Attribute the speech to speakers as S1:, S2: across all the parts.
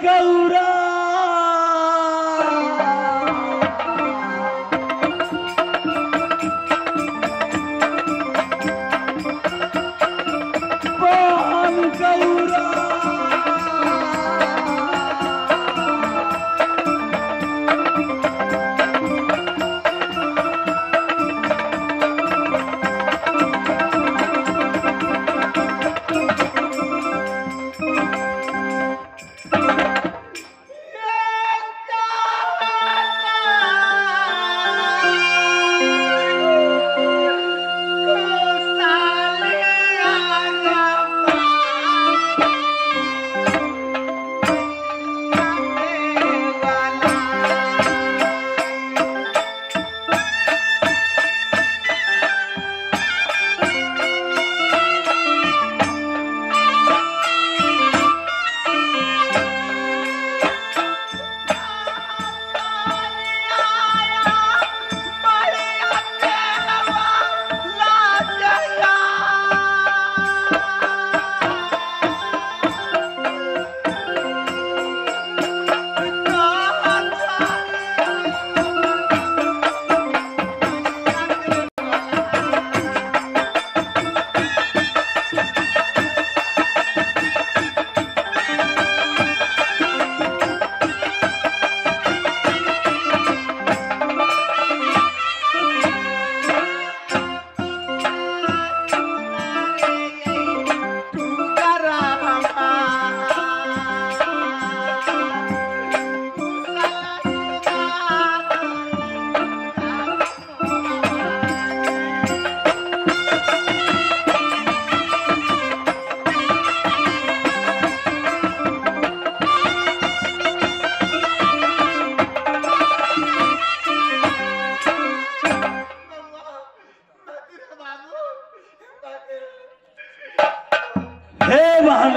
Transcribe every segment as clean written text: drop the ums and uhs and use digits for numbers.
S1: गौरा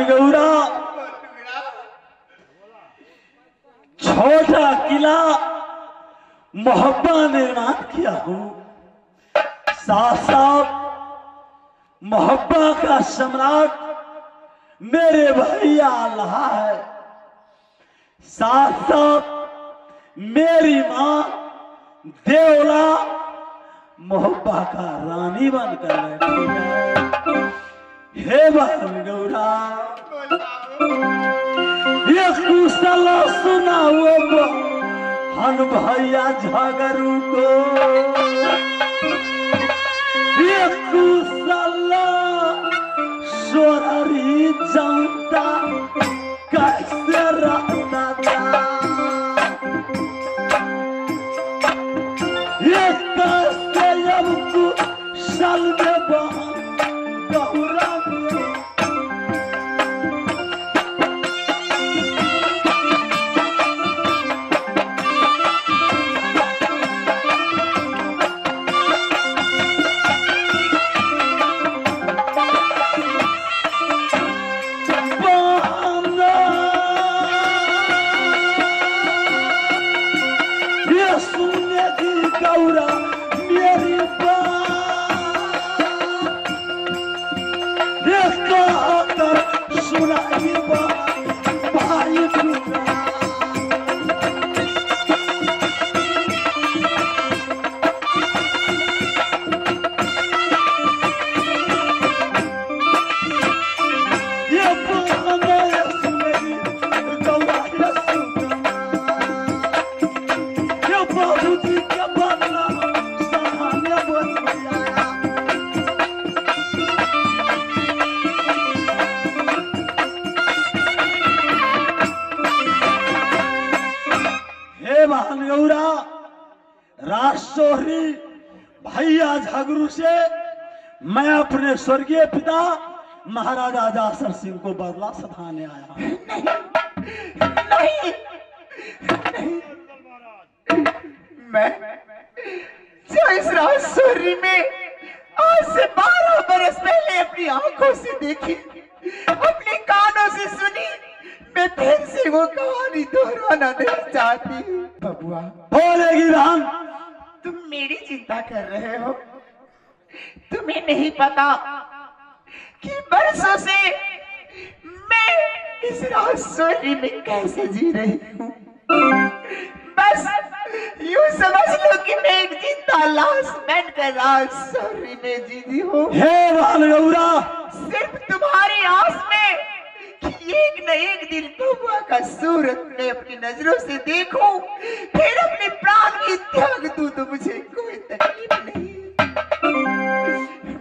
S1: गौरा छोटा किला मोहब्बा निर्माण किया हूं। साथ साथ मोहब्बा का सम्राट मेरे भैया अल्लाह है। साथ साथ मेरी मां देवला मोहब्बा का रानी बनकर बैठी है। हे बहन गौरा ये कुशल सुनाओ हन भैया झगड़ू को। ये कुशल सोररी जनता कैसे रहता था। ये कैसे अब कुशल में बहन गौरा राजशोहरी भैया झगड़ू से मैं अपने स्वर्गीय पिता महाराजा जासर सिंह को बदला सधाने आया हूं। नहीं,
S2: मैं जो इस राजशोहरी में आज से 12 बरस पहले अपनी आंखों से देखी, अपने कानों से सुनी, मैं फिर से वो कहानी दोहराना नहीं चाहती। बबुआ
S1: बोलेगी बहन।
S2: तुम मेरी चिंता कर रहे हो, तुम्हें नहीं पता कि बरसों से मैं इस राजसोरी में कैसे जी रही हूँ। बस यूं समझ लो कि मैं एक जिंदा लाश बनकर राजसोरी में जीती हूँ।
S1: हे बालगौरा,
S2: सिर्फ तुम्हारी आस में कि एक न एक दिन बबुआ का सूरत मैं अपनी नजरों से देखूं, फिर अपने प्राण की त्याग दूं तो मुझे कोई तकलीफ नहीं।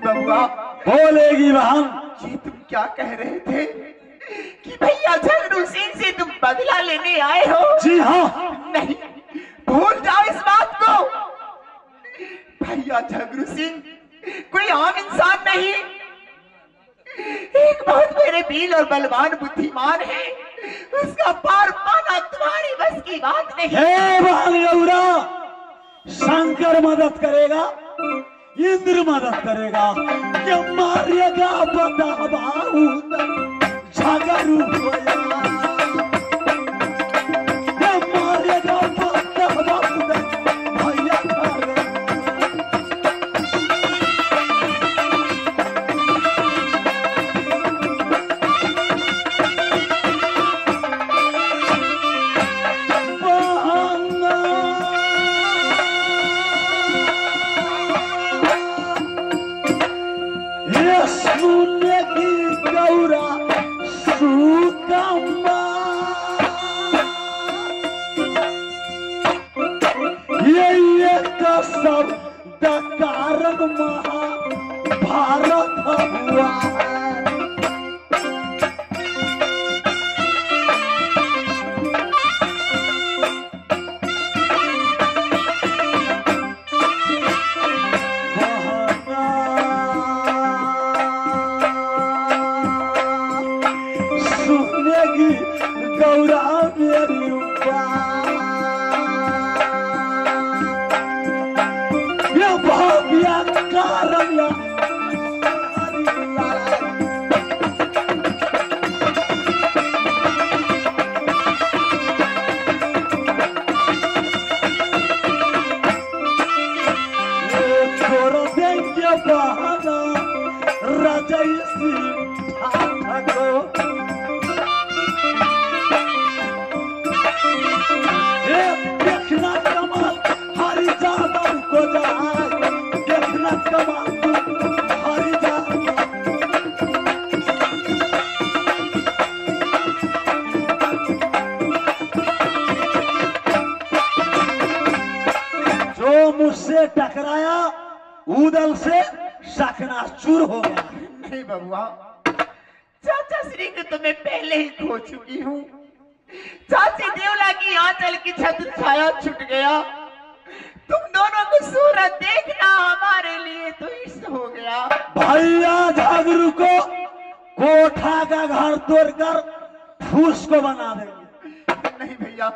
S2: बबुआ
S1: बोलेगी बहन।
S2: जी तुम क्या कह रहे थे कि भैया झगड़ू सिंह से तुम बदला लेने आए हो?
S1: जी हाँ।
S2: नहीं, भूल जाओ इस बात को। भैया झगड़ू सिंह कोई आम इंसान नहीं, एक बहुत बड़े वीर और बलवान बुद्धिमान है। उसका पार पाना तुम्हारी बस की बात नहीं।
S1: हे बालगौरा, शंकर मदद करेगा, इंद्र मदद करेगा, ये मारेगा बदाबाऊ झगड़ू होया, ये मारेगा बदाबाऊ भैया करे। सब कारण महाभारत हुआ है। सुनेगी गौरा मेरी देखना कमाल हरी जादव को जाए, देखना कमाल हरी जादव। जो मुझसे टकराया उदल से शकनाचूर हो गया।
S2: नहीं बबुआ, चाचा श्री को तो मैं पहले ही खो चुकी हूँ। चाची देवला की आंचल की छत छाया छूट गया। तुम दोनों को सूरत देखना हमारे लिए तो इष्ट हो गया।
S1: भैया झगड़ू को कोठा का घर तोड़कर फूस को बना देंगे।
S2: नहीं भैया,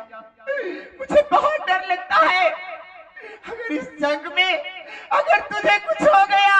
S2: मुझे बहुत डर लगता है। अगर इस जंग में अगर तुझे कुछ हो गया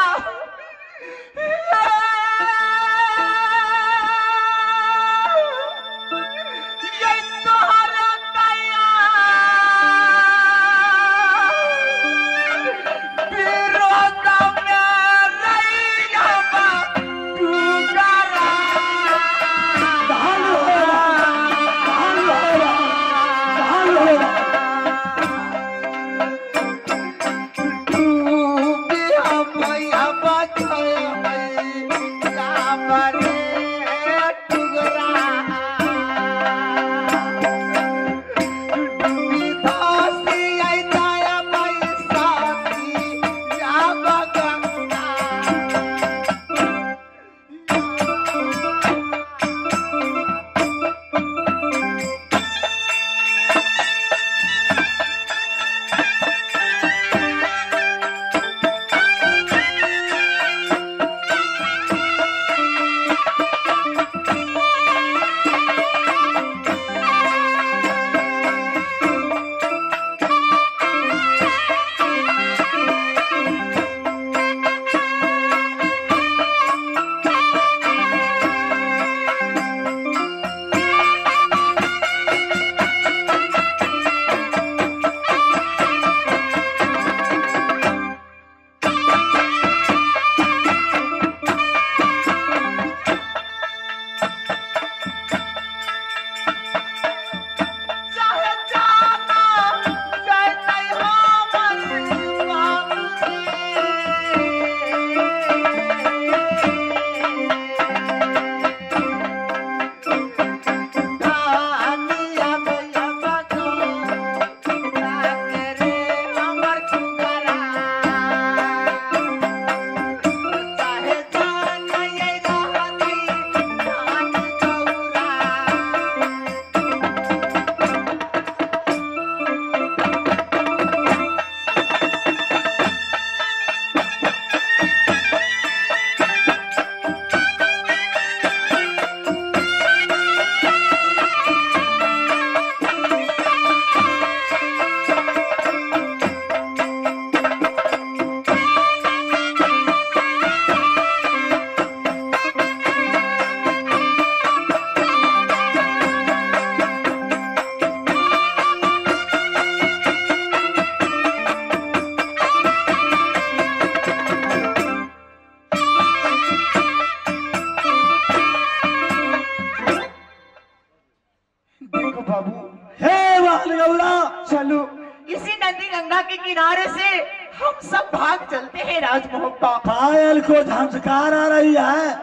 S2: देखो बाबू,
S1: हे बहन गौरा,
S2: चलो इसी नदी गंगा के किनारे से हम सब भाग चलते हैं राजमोहब्बा।
S1: पायल को झंझकार आ रही है,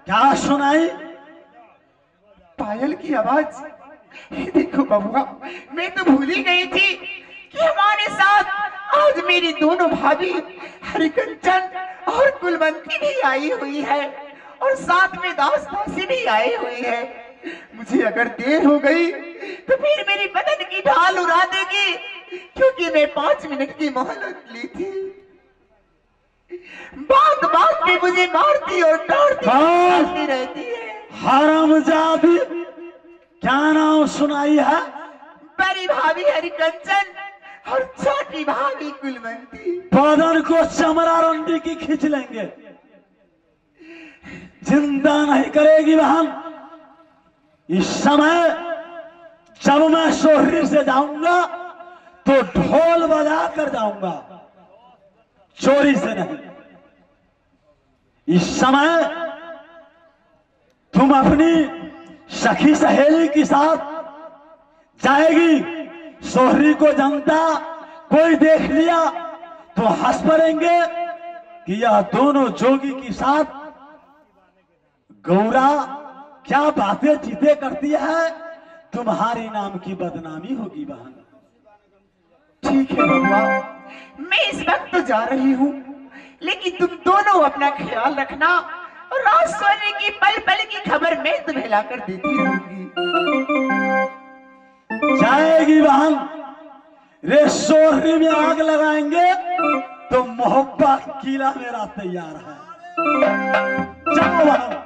S1: क्या सुनाई?
S2: पायल की आवाज। देखो बबुआ, मैं तो भूल ही गई थी कि हमारे साथ आज मेरी दोनों भाभी हरिकंचन और कुलवंती भी आई हुई है और साथ में दास दासी भी आई हुई है। मुझे अगर देर हो गई तो फिर मेरी बदन की ढाल उड़ा देगी, क्योंकि मैं 5 मिनट की मोहलत ली थी। बात बात पे मुझे मारती और डांटती रहती है।
S1: हरामजादी, क्या नाम सुनाई है?
S2: बड़ी भाभी हरिकंचन और छोटी भाभी कुलवंती।
S1: बदन को चमड़ा रंडी की खींच लेंगे, जिंदा नहीं करेगी बहन। इस समय जब मैं सोहरी से जाऊंगा तो ढोल बजा कर जाऊंगा, चोरी से नहीं। इस समय तुम अपनी सखी सहेली के साथ जाएगी। सोहरी को जनता कोई देख लिया तो हंस पड़ेंगे कि यह दोनों जोगी के साथ गौरा क्या बातें चीतें करती है। तुम्हारी नाम की बदनामी होगी बहन।
S2: ठीक है बबुआ, मैं इस वक्त तो जा रही हूँ, लेकिन तुम दोनों अपना ख्याल रखना और राज सोने की पल पल की खबर मैं तुम्हें लाकर देती रहूंगी।
S1: जाएगी बहन, रे सोहरी में आग लगाएंगे तो मोहब्बा किला मेरा तैयार है। जाओ बहन।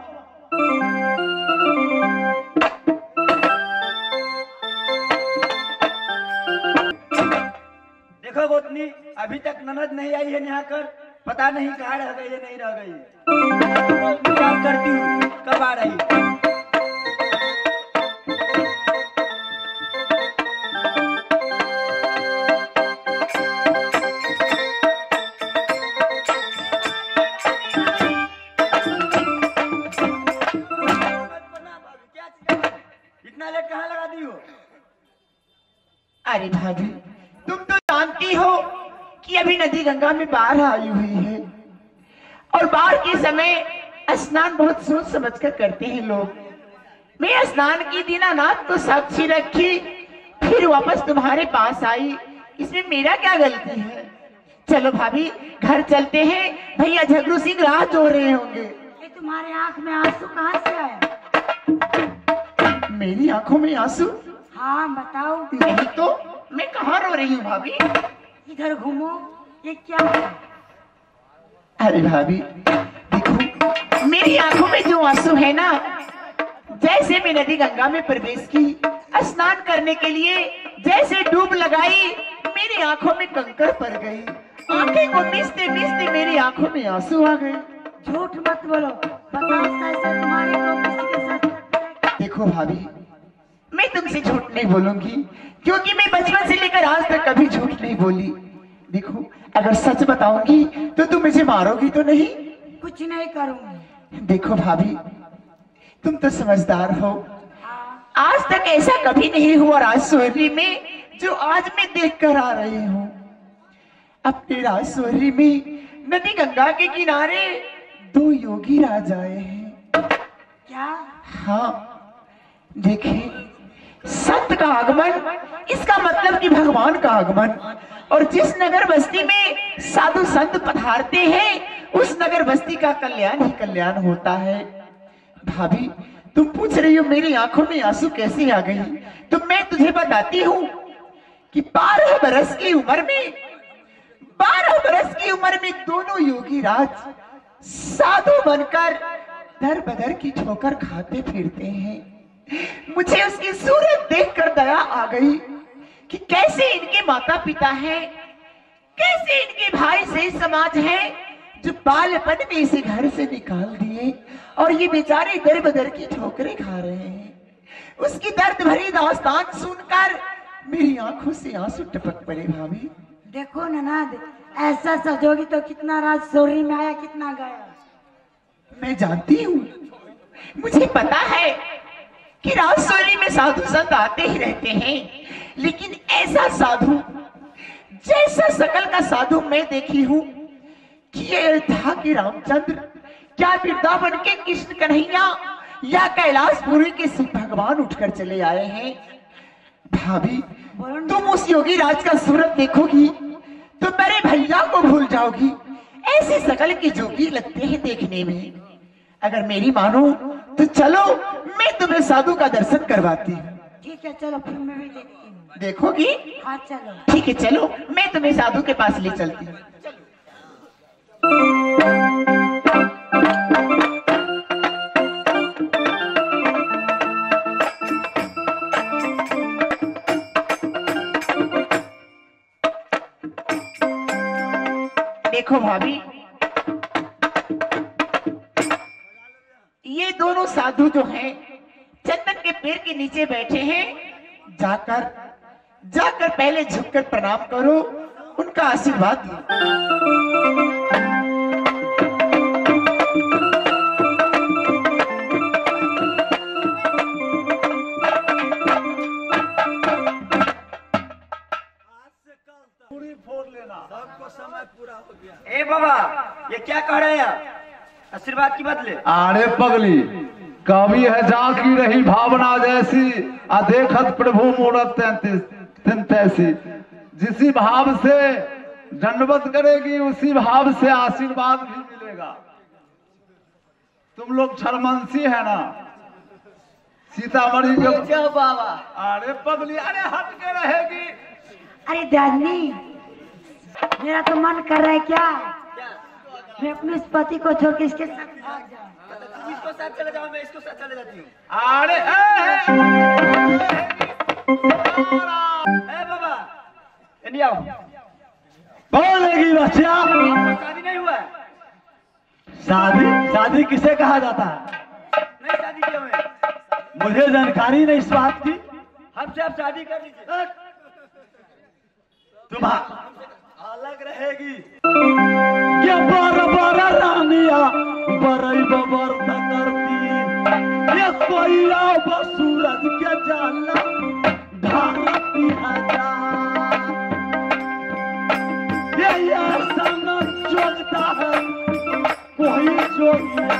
S3: देखो गोतनी, अभी तक ननद नहीं आई है यहाँ कर, पता नहीं कहाँ रह गई है, नहीं रह गई है। इंतजार करती हूँ कब आ रही। इतना लेट कहाँ लगा दी हो?
S2: अरे भाभी, तुम तो जानती हो कि अभी नदी गंगा में बाढ़ आई हुई है और बाढ़ के समय स्नान बहुत सोच समझ कर करते हैं लोग। मैं स्नान की दीनानाथ को साक्षी रखी, फिर वापस तुम्हारे पास आई। इसमें मेरा क्या गलती है? चलो भाभी, घर चलते हैं, भैया झगड़ू सिंह राह जो रहे होंगे।
S4: ये तुम्हारे आंख में आंसू कहाँ से आया?
S2: मेरी आंखों में आंसू?
S4: हाँ बताओ।
S2: नहीं तो मैं कहाँ रो रही हूँ भाभी?
S4: इधर घूमो, ये क्या है?
S2: अरे भाभी देखो, मेरी आंखों में जो आंसू है ना, जैसे मैं नदी गंगा में प्रवेश की स्नान करने के लिए, जैसे डूब लगाई मेरी आंखों में कंकड़ पड़ गई। आंखें को मिचते मिचते मेरी आंखों में आंसू आ गए।
S4: झूठ मत बोलो, बताओ कैसे तुम्हारे को किसी के साथ करते हैं?
S2: देखो भाभी, मैं तुमसे झूठ नहीं बोलूंगी, क्योंकि मैं बचपन से लेकर आज तक कभी झूठ नहीं बोली। देखो, अगर सच बताऊंगी तो तुम मुझे मारोगी तो नहीं?
S4: कुछ नहीं करूंगी।
S2: देखो भाभी, तुम तो समझदार हो।
S4: हाँ।
S2: आज तक ऐसा कभी नहीं हुआ राजसोहरी में जो आज मैं देख कर आ रही हूँ। अपने राजसोहरी में नदी गंगा के किनारे 2 योगी राज आए हैं।
S4: क्या?
S2: हाँ, देखिए, संत का आगमन, इसका मतलब कि भगवान का आगमन। और जिस नगर बस्ती में साधु संत पधारते हैं, उस नगर बस्ती का कल्याण ही कल्याण होता है। भाभी, तुम पूछ रही हो मेरी आंखों में आंसू कैसे आ गई, तो मैं तुझे बताती हूँ कि 12 बरस की उम्र में 12 बरस की उम्र में दोनों योगी राज साधु बनकर दर बदर की ठोकर खाते फिरते हैं। मुझे उसकी सूरत देखकर दया आ गई कि कैसे इनके माता पिता हैं, कैसे इनके भाई से समाज है जो बालपन में इसे घर से निकाल दिए और ये बेचारे दर बदर की ठोकरें खा रहे हैं। उसकी दर्द भरी दास्तान सुनकर मेरी आंखों से आंसू टपक पड़े। भाभी
S4: देखो ननद, ऐसा सजोगी तो कितना राज सोहरी में आया, कितना गया।
S2: मैं जानती हूँ, मुझे पता है कि राजसोरी में साधु संत आते ही रहते हैं, लेकिन ऐसा साधु जैसा सकल का साधु मैं देखी हूं कि ये था कि रामचंद्र क्या वृंदावन के कृष्ण कन्हैया या कैलाशपुरी के शिव भगवान उठकर चले आए हैं। भाभी तुम उस योगी राज का सूरत देखोगी तो मेरे भैया को भूल जाओगी। ऐसे सकल के जोगी लगते हैं देखने में। अगर मेरी मानो तो चलो मैं तुम्हें साधु का दर्शन करवाती हूँ।
S4: ठीक है चलो, फिर मैं भी देखती हूँ।
S2: देखोगी?
S4: हाँ चलो।
S2: ठीक है चलो, मैं तुम्हें साधु के पास ले चलती हूँ। देखो भाभी, ये दोनों साधु जो हैं चंदन के पेड़ के नीचे बैठे हैं। जाकर पहले झुककर प्रणाम करो, उनका आशीर्वाद लो।
S3: ए बाबा, ये क्या कह रहे हैं? आशीर्वाद की बदले
S5: अरे पगली, कवि है जहाँ की रही भावना जैसी, देखत प्रभु मूरत तैसी। जिसी भाव से दंडवत करेगी उसी भाव से आशीर्वाद भी मिलेगा। तुम लोग छरमंसी है ना, सीतामढ़ी के
S3: बाबा।
S5: अरे पगली, अरे हट के रहेगी।
S4: अरे दादी, मेरा तो मन कर रहा है क्या मैं अपने इस पति को छोड़ के इसके साथ भाग जाऊं।
S3: तुम इसको साथ चले जाओ, मैं इसको साथ चले जाती हूँ।
S5: अरे
S3: बाबा, नहीं आओ।
S1: बोलेगी बच्चा,
S3: शादी नहीं हुआ है?
S1: शादी किसे कहा जाता है?
S3: नहीं शादी किया मैं।
S1: मुझे जानकारी नहीं इस बात की।
S3: हमसे आप शादी कर लीजिए।
S1: तुम अलग रहेगी क्या? बार रानिया बरई बबरता करती, ये कोयला सूरज के जाला ढारती हजार। ये ऐसा न जोगता है कोई जोगिया।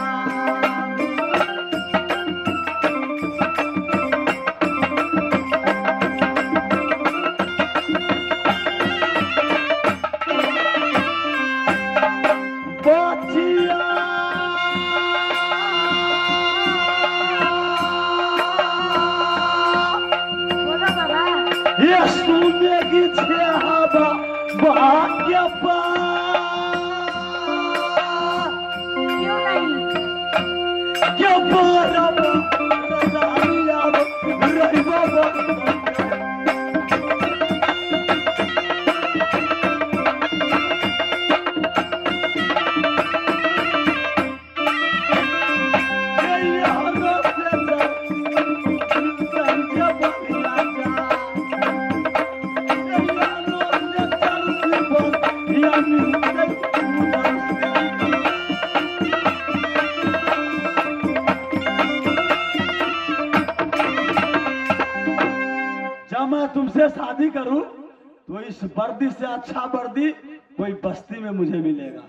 S1: तुमसे शादी करूं तो इस वर्दी से अच्छा वर्दी कोई बस्ती में मुझे मिलेगा।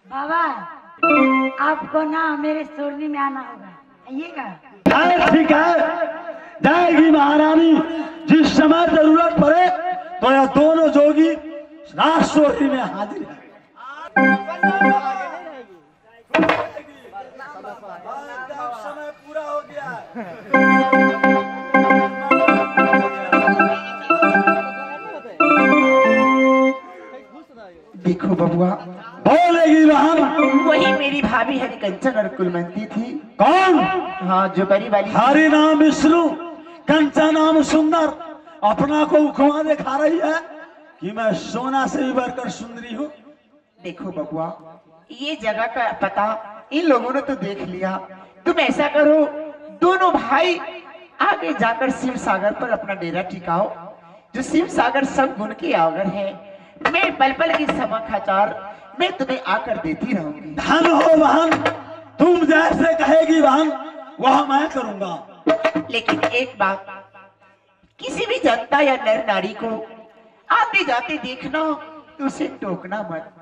S4: बाबा, आपको ना मेरे सोरनी में आना होगा, आइएगा।
S1: ठीक है, जाएगी महारानी। जिस समय जरूरत पड़े तो यह दोनों जोगी राज सोरनी में हाजिर है। समय पूरा हो गया।
S2: देखो बबुआ,
S1: बोलेगी बहन।
S2: वही मेरी भाभी हरिकंचन और कुलमंती थी।
S1: कौन?
S2: हाँ, जो बड़ी वाली।
S1: हरि नाम विष्णु, कंचन नाम सुंदर। अपना को उखवा दिखा रही है कि मैं सोना से भी बढ़कर सुंदरी हूँ।
S2: देखो बबुआ, ये जगह का पता इन लोगों ने तो देख लिया। तुम ऐसा करो, दोनों भाई आगे जाकर शिव सागर पर अपना डेरा टिकाओ। जो शिव सागर सब गुण के आगर है, मैं पल पल की समाचार मैं तुम्हें आकर देती रहूंगी।
S1: धन हो बहन, तुम जैसे कहेगी बहन वह मैं करूंगा।
S2: लेकिन एक बात, किसी भी जनता या नर नारी को आते जाते देखना तो उसे टोकना मत।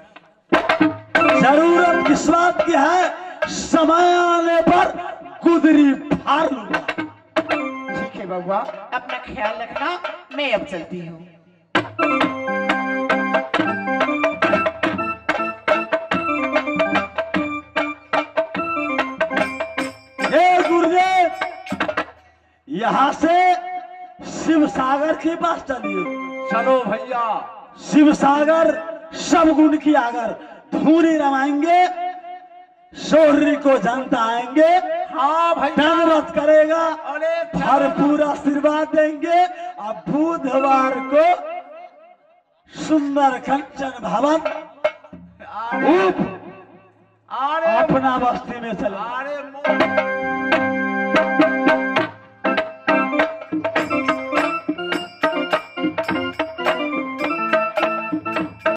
S1: जरूरत किस बात की है, समय आने पर गुदरी फाड़ लूंगा।
S2: ठीक है बबुआ, अपना ख्याल रखना, मैं अब चलती हूँ।
S1: गुरुदेव, यहाँ से शिव सागर के पास चलिए।
S5: चलो भैया।
S1: शिव सागर सब गुण की आगर धूनी रमाएंगे, सोहरी को जनता आएंगे,
S5: हाँ भैया,
S1: दंडवत करेगा,
S5: अरे
S1: भरपूर आशीर्वाद देंगे। अब बुधवार को सुंदर कंचन भवन
S5: अरे
S1: अपना बस्ती में चले।
S5: अरे